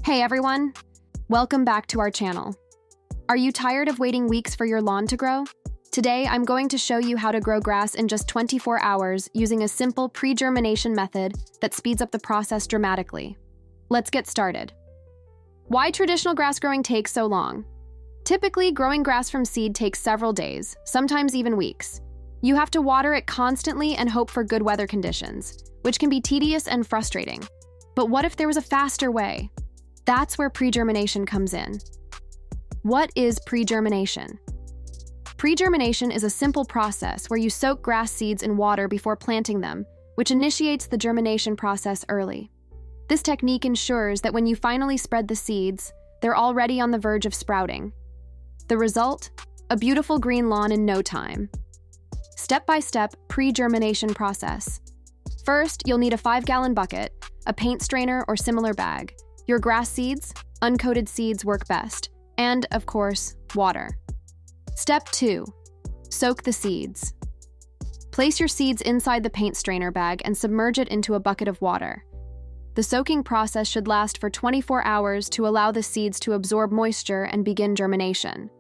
Hey everyone, welcome back to our channel. Are you tired of waiting weeks for your lawn to grow? Today, I'm going to show you how to grow grass in just 24 hours using a simple pre-germination method that speeds up the process dramatically. Let's get started. Why traditional grass growing takes so long? Typically, growing grass from seed takes several days, sometimes even weeks. You have to water it constantly and hope for good weather conditions, which can be tedious and frustrating. But what if there was a faster way? That's where pre-germination comes in. What is pre-germination? Pre-germination is a simple process where you soak grass seeds in water before planting them, which initiates the germination process early. This technique ensures that when you finally spread the seeds, they're already on the verge of sprouting. The result? A beautiful green lawn in no time. Step-by-step pre-germination process. First, you'll need a 5-gallon bucket, a paint strainer or similar bag, your grass seeds, uncoated seeds work best, and, of course, water. Step 2. Soak the seeds. Place your seeds inside the paint strainer bag and submerge it into a bucket of water. The soaking process should last for 24 hours to allow the seeds to absorb moisture and begin germination.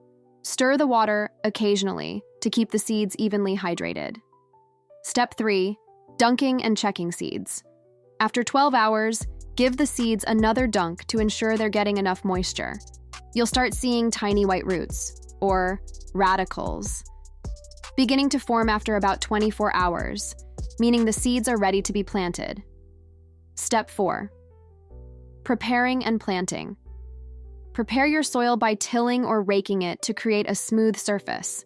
Stir the water occasionally to keep the seeds evenly hydrated. Step 3. Dunking and checking seeds. After 12 hours, give the seeds another dunk to ensure they're getting enough moisture. You'll start seeing tiny white roots, or radicles, beginning to form after about 24 hours, meaning the seeds are ready to be planted. Step 4. Preparing and planting. Prepare your soil by tilling or raking it to create a smooth surface.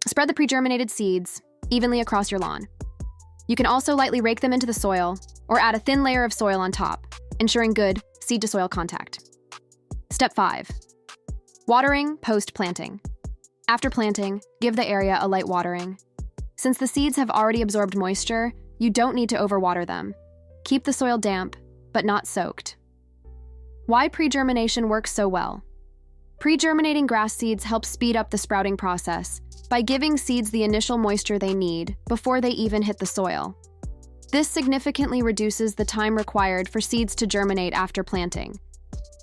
Spread the pre-germinated seeds evenly across your lawn. You can also lightly rake them into the soil or add a thin layer of soil on top, ensuring good seed-to-soil contact. Step 5. Watering post-planting. After planting, give the area a light watering. Since the seeds have already absorbed moisture, you don't need to overwater them. Keep the soil damp, but not soaked. Why pre-germination works so well? Pre-germinating grass seeds help speed up the sprouting process by giving seeds the initial moisture they need before they even hit the soil. This significantly reduces the time required for seeds to germinate after planting.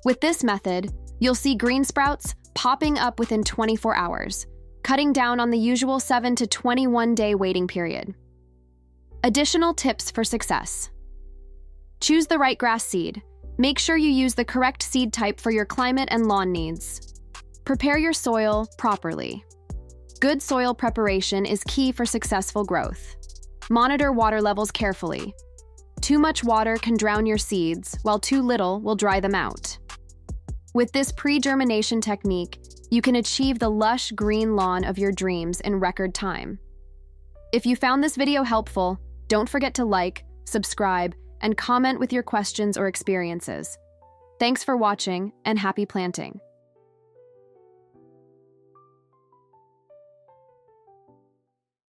With this method, you'll see green sprouts popping up within 24 hours, cutting down on the usual 7 to 21 day waiting period. Additional tips for success. Choose the right grass seed. Make sure you use the correct seed type for your climate and lawn needs. Prepare your soil properly. Good soil preparation is key for successful growth. Monitor water levels carefully. Too much water can drown your seeds, while too little will dry them out. With this pre-germination technique, you can achieve the lush green lawn of your dreams in record time. If you found this video helpful, don't forget to like, subscribe, and comment with your questions or experiences. Thanks for watching, and happy planting!